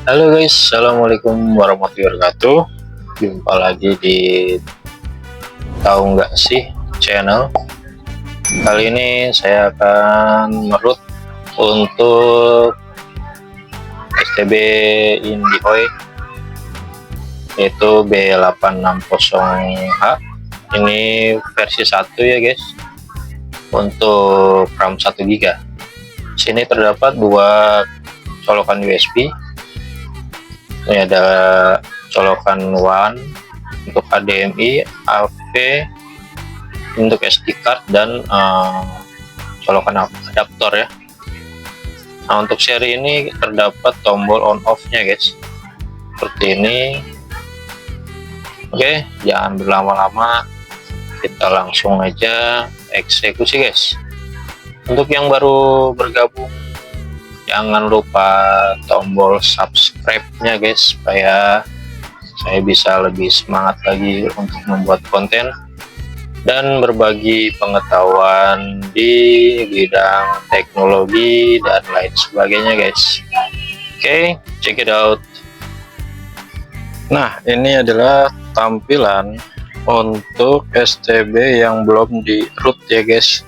Halo guys, assalamualaikum warahmatullahi wabarakatuh. Jumpa lagi di Tahu Nggak Sih channel. Kali ini saya akan merut untuk STB Indihoy, yaitu B860H. Ini versi 1 ya guys, untuk RAM 1 GB. Sini terdapat dua colokan USB. Ini ada colokan WAN untuk HDMI, AV untuk SD card, dan colokan adaptor ya. Nah, untuk seri ini terdapat tombol on off nya guys, seperti ini. Oke, jangan berlama-lama, kita langsung aja eksekusi guys. Untuk yang baru bergabung, jangan lupa tombol subscribe-nya guys, supaya saya bisa lebih semangat lagi untuk membuat konten dan berbagi pengetahuan di bidang teknologi dan lain sebagainya guys. Oke, check it out. Nah, ini adalah tampilan untuk STB yang belum di root ya guys.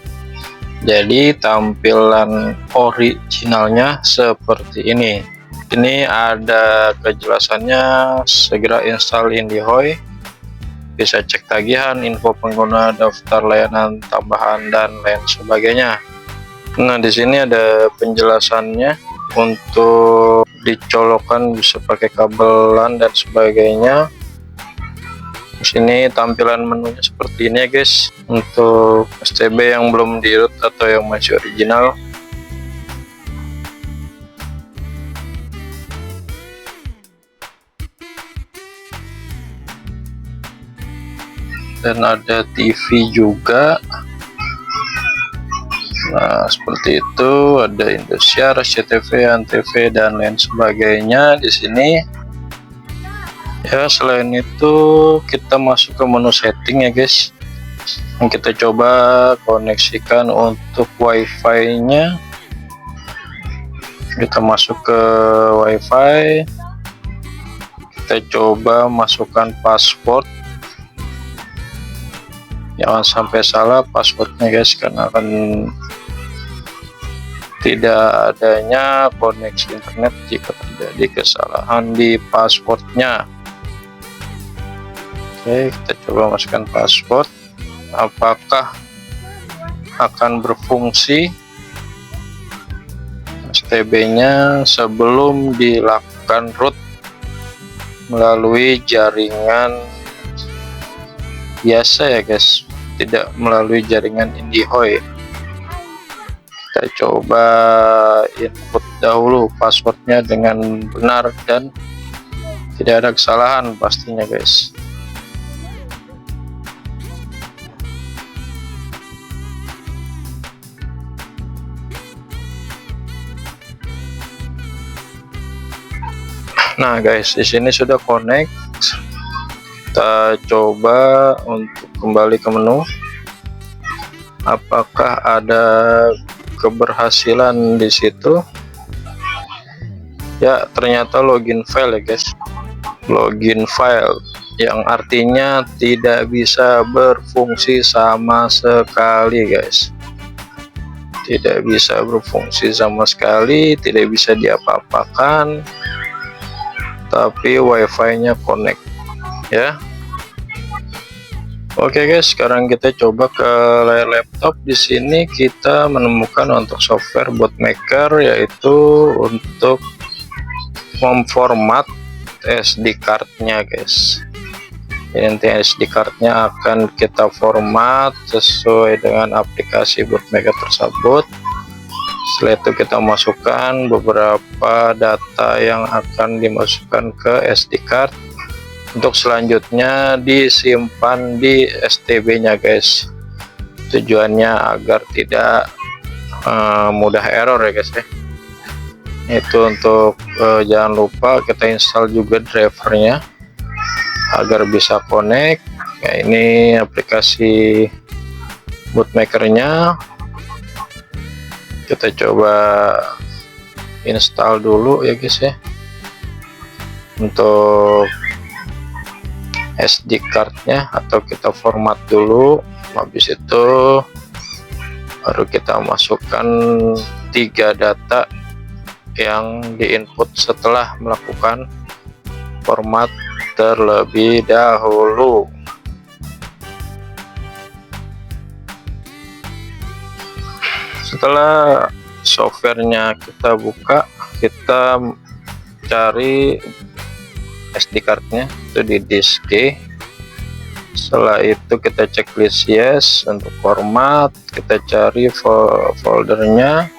Jadi tampilan originalnya seperti ini. Ini ada kejelasannya, segera install Indihoy, bisa cek tagihan, info pengguna, daftar layanan tambahan, dan lain sebagainya. Nah, di sini ada penjelasannya untuk dicolokkan, bisa pakai kabelan dan sebagainya. Di sini tampilan menunya seperti ini ya guys, untuk STB yang belum di root atau yang masih original. Dan ada TV juga. Nah, seperti itu, ada Indosiar, SCTV, Antv, dan lain sebagainya di sini. Ya, selain itu kita masuk ke menu setting ya guys. Kita coba koneksikan untuk WiFi nya. Kita masuk ke WiFi, kita coba masukkan password. Jangan sampai salah passwordnya guys, karena akan tidak adanya koneksi internet jika terjadi kesalahan di passwordnya. Oke, kita coba masukkan password. Apakah akan berfungsi STB-nya sebelum dilakukan root melalui jaringan biasa ya guys, tidak melalui jaringan Indihoy. Kita coba input dahulu passwordnya dengan benar dan tidak ada kesalahan pastinya guys. Nah guys, di sini sudah connect. Kita coba untuk kembali ke menu. Apakah ada keberhasilan di situ? Ya, ternyata login file ya guys. Login file yang artinya tidak bisa berfungsi sama sekali guys. Tidak bisa berfungsi sama sekali, tidak bisa diapa-apakan. Tapi WiFi nya connect ya. Oke guys, sekarang kita coba ke layar laptop. Di sini kita menemukan untuk software bootmaker, yaitu untuk memformat SD card-nya guys. Nanti SD card-nya akan kita format sesuai dengan aplikasi bootmaker tersebut. Setelah itu kita masukkan beberapa data yang akan dimasukkan ke SD card, untuk selanjutnya disimpan di STB nya guys. Tujuannya agar tidak mudah error ya guys ya. Itu untuk jangan lupa kita install juga drivernya agar bisa connect. Ya, ini aplikasi bootmakernya. Kita coba install dulu ya guys ya. untuk SD cardnya, atau kita format dulu. Habis itu baru kita masukkan 3 data yang diinput setelah melakukan format terlebih dahulu. Setelah softwarenya kita buka, kita cari SD cardnya itu di disk G. Setelah itu kita checklist yes untuk format, kita cari foldernya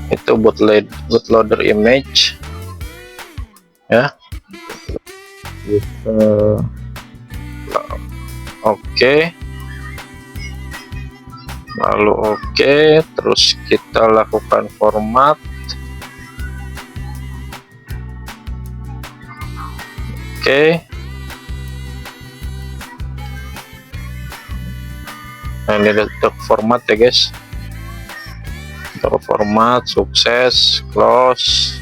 itu bootloader image ya. Oke. Lalu oke, terus kita lakukan format. Oke. Nah, ini untuk format ya guys. Untuk format sukses, close,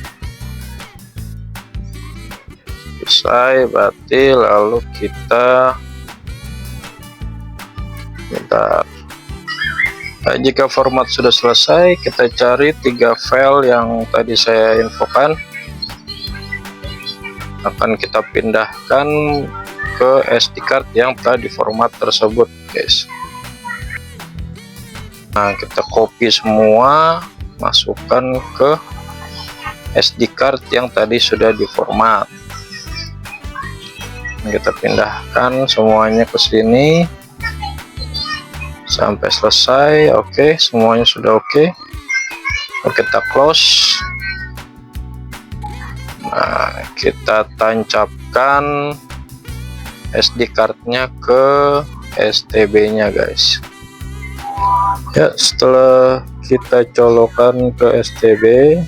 selesai, berarti lalu kita bentar. Nah, jika format sudah selesai, kita cari 3 file yang tadi saya infokan, akan kita pindahkan ke SD card yang telah diformat tersebut guys. Nah, kita copy semua, masukkan ke SD card yang tadi sudah diformat. Kita pindahkan semuanya ke sini sampai selesai. Oke, semuanya sudah oke. Kita close. Nah, kita tancapkan SD cardnya ke STB nya guys ya. Setelah kita colokan ke STB,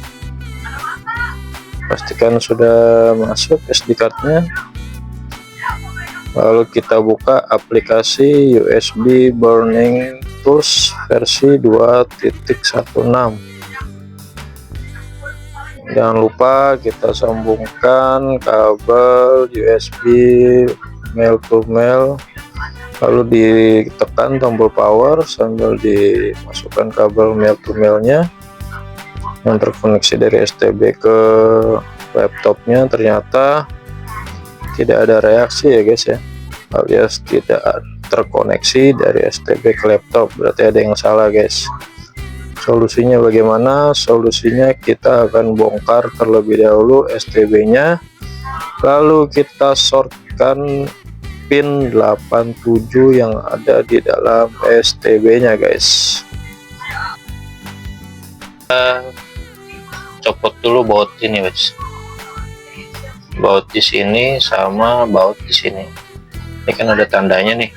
pastikan sudah masuk SD cardnya. Lalu kita buka aplikasi USB Burning Tools versi 2.16. Jangan lupa kita sambungkan kabel USB male to male, lalu ditekan tombol power sambil dimasukkan kabel male to male nya yang terkoneksi dari STB ke laptopnya. Ternyata tidak ada reaksi ya guys ya, alias tidak terkoneksi dari STB ke laptop, berarti ada yang salah guys. Solusinya bagaimana? Solusinya kita akan bongkar terlebih dahulu STB nya, lalu kita shortkan pin 87 yang ada di dalam STB nya guys. Copot dulu baut ini guys, baut di sini sama baut di sini. Ini kan ada tandanya nih.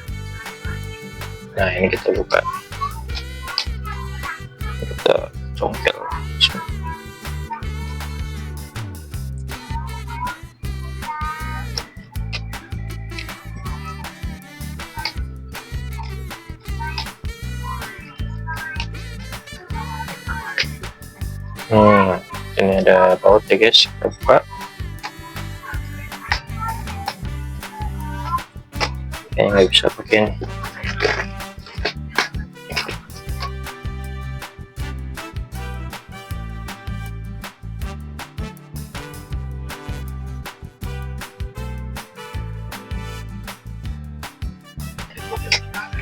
Nah, ini kita buka, kita congkel. Ini ada baut ya guys, kita buka. Kayaknya nggak bisa pakai ini.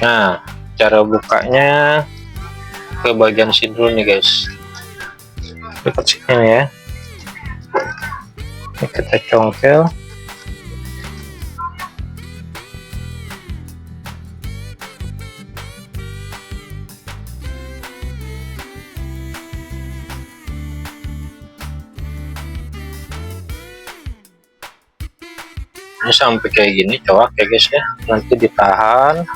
Nah, cara bukanya ke bagian sini dulu nih guys, dekat sini ya. Ini kita congkel. Ini sampai kayak gini coak ya guys ya, nanti ditahan.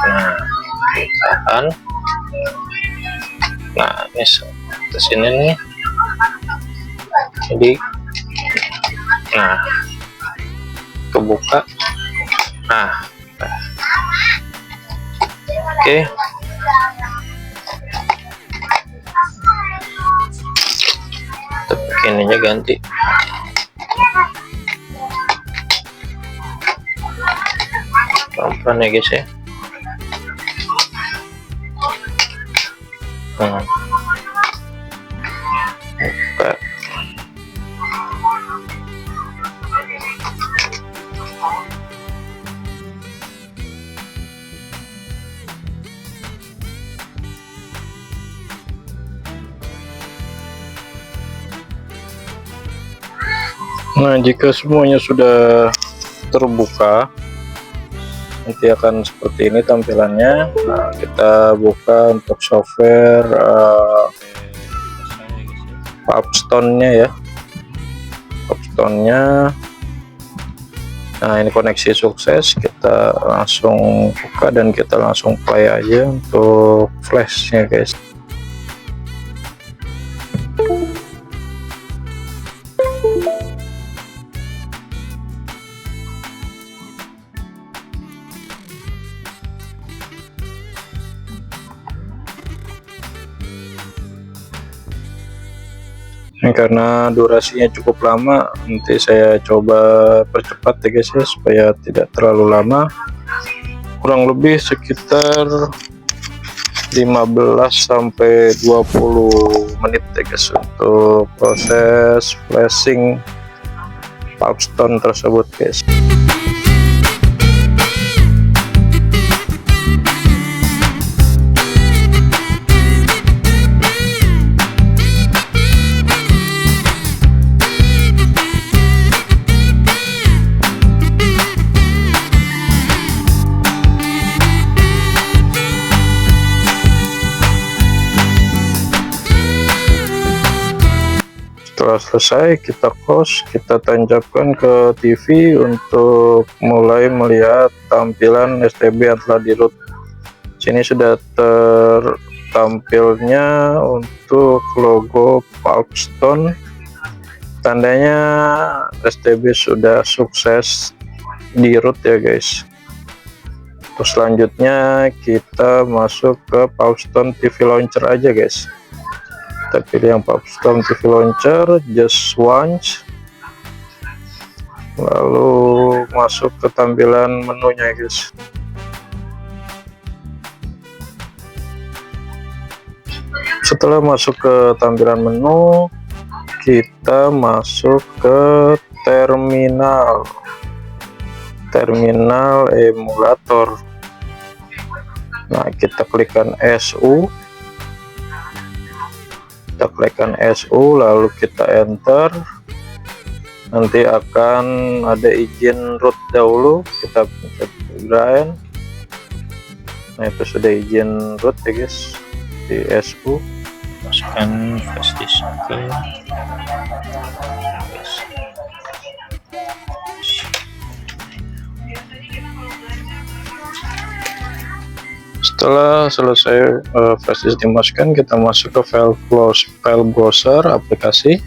Nah, ditahan. Nah, ini ke sini nih. Jadi nah, kebuka. Nah, oke. ininya ganti. Pelan-pelan ya guys ya. Buka. Nah, jika semuanya sudah terbuka, nanti akan seperti ini tampilannya. Nah, kita buka untuk software Pubstone-nya ya, Pubstone-nya. Nah, ini koneksi sukses, kita langsung buka dan kita langsung play aja untuk flashnya guys. Karena durasinya cukup lama, nanti saya coba percepat ya guys ya, supaya tidak terlalu lama, kurang lebih sekitar 15-20 menit ya guys untuk proses flashing Pubstone tersebut guys. Setelah selesai, kita close, kita tancapkan ke TV untuk mulai melihat tampilan STB yang telah di root. Sini sudah tertampilnya untuk logo Pubstone, tandanya STB sudah sukses di root ya guys. Terus selanjutnya kita masuk ke Pubstone TV Launcher aja guys. Kita pilih yang Pubstone TV Launcher, just once, lalu masuk ke tampilan menunya guys. Setelah masuk ke tampilan menu, kita masuk ke terminal emulator. Nah, kita klikkan SU, lalu kita enter. Nanti akan ada izin root dahulu, kita pencet grind. Nah, itu sudah izin root ya guys di SU. Masukkan flash disk ke setelah selesai flash disk dimasukkan, kita masuk ke file browser aplikasi,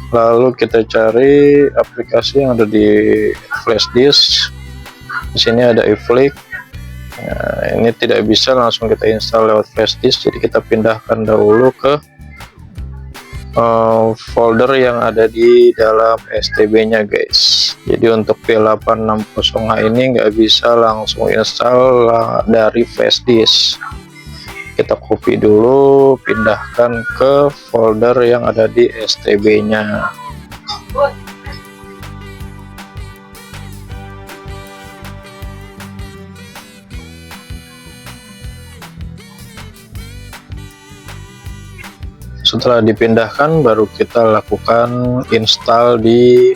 lalu kita cari aplikasi yang ada di flash disk. Di sini ada iFlick. Nah, ini tidak bisa langsung kita install lewat flash disk, jadi kita pindahkan dahulu ke folder yang ada di dalam STB-nya guys. Jadi untuk P860H ini nggak bisa langsung install dari flash disk. Kita copy dulu, pindahkan ke folder yang ada di STB-nya. Setelah dipindahkan, baru kita lakukan install di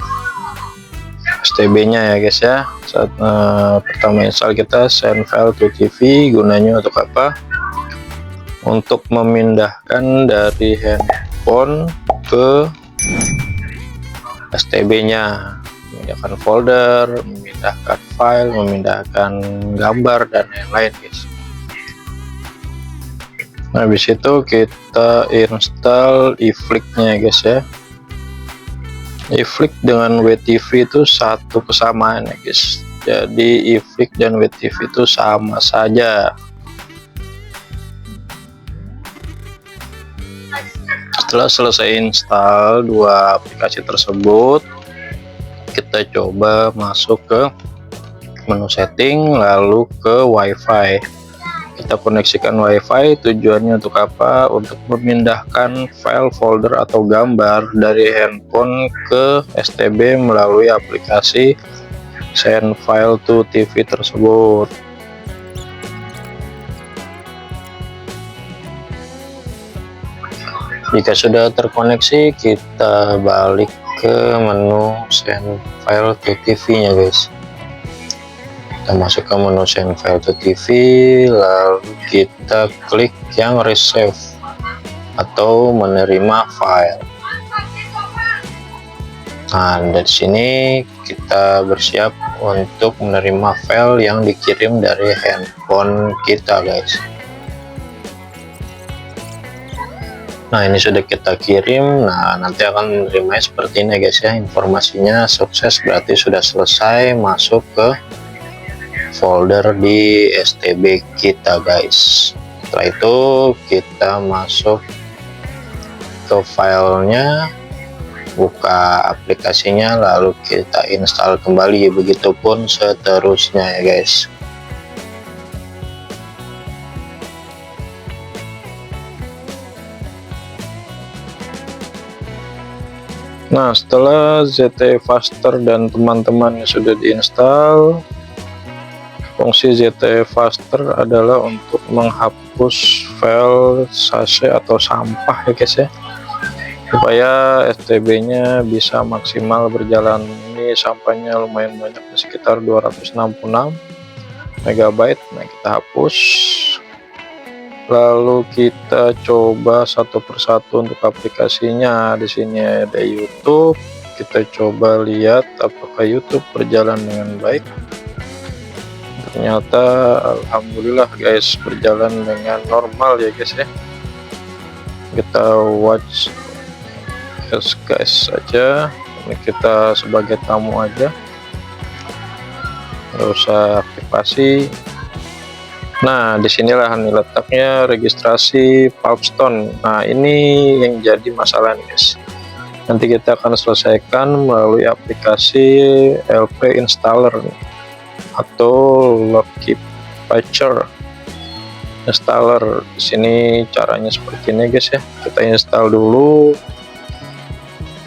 STB-nya ya guys ya. Saat pertama install, kita send file to TV. Gunanya untuk apa? Untuk memindahkan dari handphone ke STB-nya, memindahkan folder, memindahkan file, memindahkan gambar dan lain-lain guys. Nah, habis itu kita install iFlick-nya guys ya. iFlick dengan WTV itu satu kesamaan ya guys. Jadi iFlick dan WTV itu sama saja. Setelah selesai install dua aplikasi tersebut, kita coba masuk ke menu setting, lalu ke WiFi. Kita koneksikan WiFi, tujuannya untuk apa? Untuk memindahkan file, folder, atau gambar dari handphone ke STB melalui aplikasi Send File to TV tersebut. Jika sudah terkoneksi, kita balik ke menu Send File to TV nya guys. Kita masuk ke menu Send File to TV, lalu kita klik yang Receive atau menerima file. Nah, dari sini kita bersiap untuk menerima file yang dikirim dari handphone kita guys. Nah, ini sudah kita kirim. Nah, nanti akan menerimanya seperti ini guys ya. Informasinya sukses, berarti sudah selesai masuk ke folder di STB kita guys. Setelah itu kita masuk ke filenya, buka aplikasinya, lalu kita install kembali, begitupun seterusnya ya guys. Nah, setelah ZTE Faster dan teman-temannya sudah diinstal, fungsi ZTE Faster adalah untuk menghapus file sachet atau sampah ya guys ya, supaya STB-nya bisa maksimal berjalan. Ini sampahnya lumayan banyak, sekitar 266 MB. Nah, kita hapus, lalu kita coba satu persatu untuk aplikasinya. Di sini ada YouTube, kita coba lihat apakah YouTube berjalan dengan baik. Ternyata alhamdulillah guys, berjalan dengan normal ya guys ya. Kita watch as guys saja, ini kita sebagai tamu aja, nggak usah aktivasi. Nah, disinilah nih letaknya registrasi Palmstone. Nah, ini yang jadi masalah nih guys. Nanti kita akan selesaikan melalui aplikasi LP Installer atau Loki Patcher Installer. Di sini caranya seperti ini guys ya. Kita install dulu,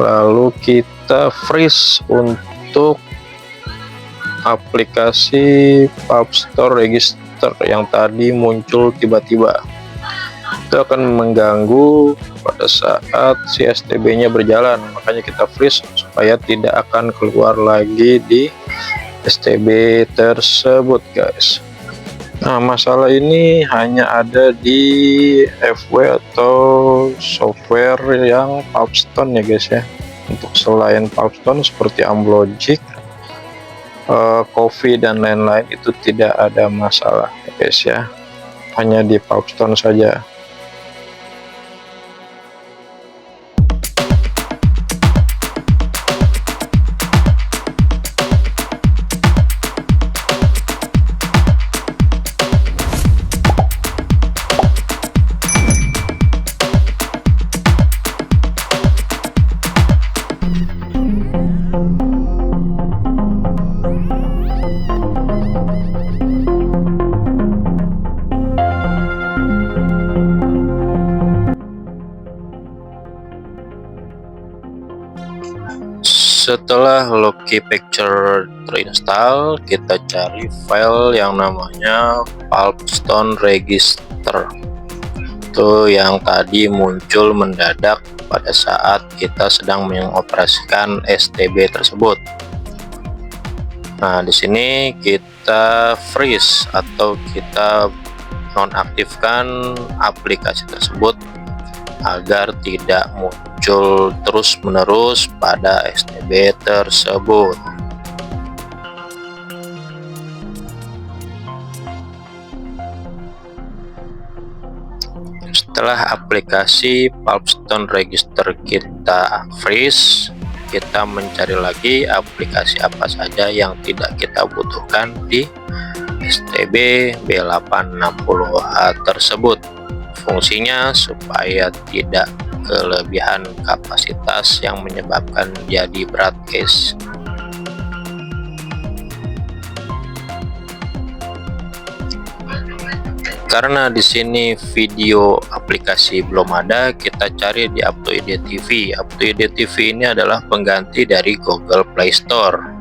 lalu kita freeze untuk aplikasi Palmstone Register yang tadi muncul tiba-tiba. Itu akan mengganggu pada saat si STB nya berjalan, makanya kita freeze supaya tidak akan keluar lagi di STB tersebut guys. Nah, masalah ini hanya ada di FW atau software yang Palmstone ya guys ya. Untuk selain Palmstone seperti Amlogic, Coffee dan lain-lain itu tidak ada masalah ya guys ya, hanya di Palmstone saja. Setelah Loki Picture terinstall, kita cari file yang namanya Palmstone Register. Itu yang tadi muncul mendadak pada saat kita sedang mengoperasikan STB tersebut. Nah, di sini kita freeze atau kita nonaktifkan aplikasi tersebut agar tidak muncul terus-menerus pada STB tersebut. Setelah aplikasi Palmstone Register kita freeze, kita mencari lagi aplikasi apa saja yang tidak kita butuhkan di STB B860H tersebut. Fungsinya supaya tidak kelebihan kapasitas yang menyebabkan jadi berat, guys. Karena di sini video aplikasi belum ada, kita cari di UpToID TV. UpToID TV ini adalah pengganti dari Google Play Store.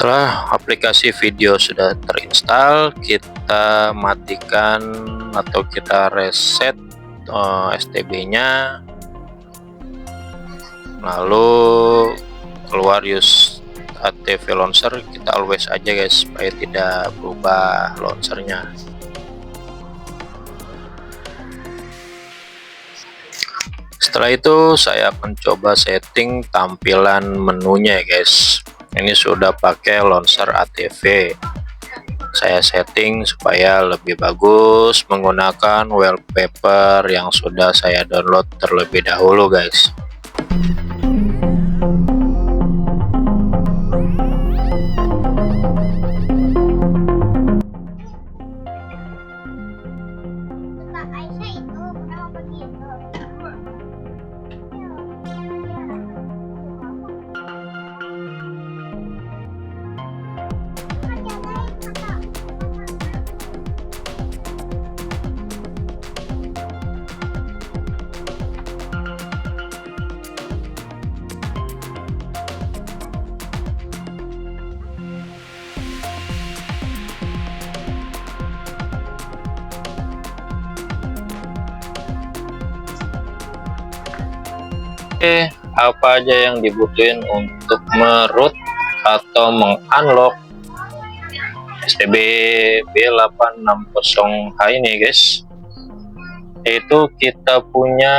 Setelah aplikasi video sudah terinstall, kita matikan atau kita reset STB-nya, lalu keluar use ATV launcher. Kita always aja, guys, supaya tidak berubah launchernya. Setelah itu saya akan coba setting tampilan menunya, guys. Ini sudah pakai launcher ATV. Saya setting supaya lebih bagus menggunakan wallpaper yang sudah saya download terlebih dahulu, guys. Oke, apa aja yang dibutuhin untuk meroot atau mengunlock STB B860H ini, guys? Yaitu kita punya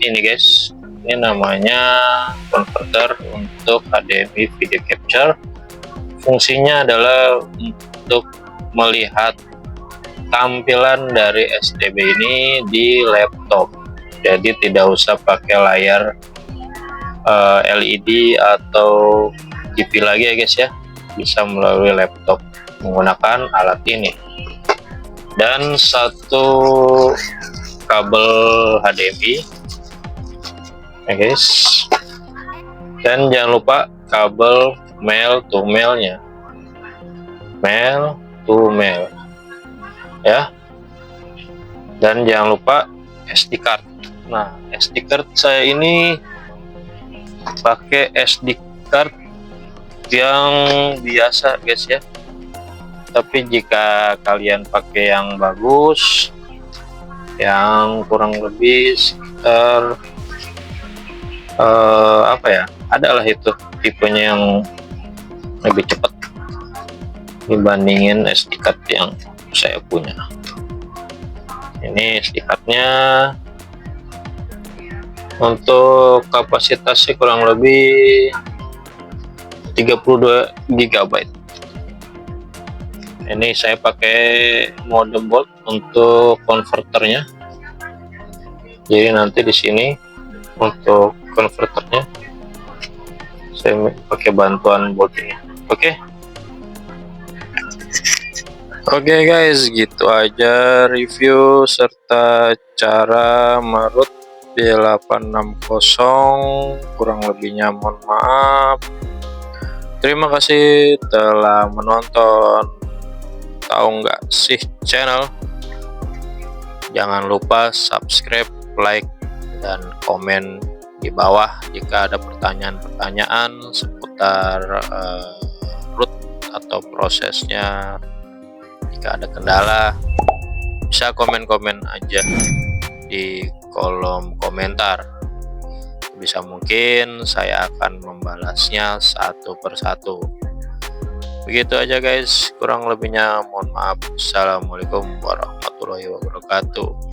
ini, guys. Ini namanya converter untuk HDMI video capture. Fungsinya adalah untuk melihat tampilan dari STB ini di laptop. Jadi tidak usah pakai layar LED atau TV lagi, ya, guys, ya. Bisa melalui laptop menggunakan alat ini. Dan satu kabel HDMI, ya, guys. Dan jangan lupa kabel male to male-nya. Male to male. Ya. Dan jangan lupa SD card. Nah, SD card saya ini pakai SD card yang biasa, guys, ya. Tapi jika kalian pakai yang bagus, yang kurang lebih sekitar apa ya, adalah itu tipenya yang lebih cepat dibandingin SD card yang saya punya. Ini SD cardnya untuk kapasitasnya kurang lebih 32 GB. Ini saya pakai mode bolt untuk konverternya. Jadi nanti di sini untuk konverternya saya pakai bantuan bolt ini. Oke, guys, gitu aja review serta cara meroot B860. Kurang lebihnya mohon maaf. Terima kasih telah menonton. Tahu nggak sih channel? Jangan lupa subscribe, like, dan komen di bawah jika ada pertanyaan-pertanyaan seputar root atau prosesnya. Jika ada kendala, bisa komen-komen aja di kolom komentar. Bisa mungkin saya akan membalasnya satu persatu. Begitu aja guys, kurang lebihnya mohon maaf. Assalamualaikum warahmatullahi wabarakatuh.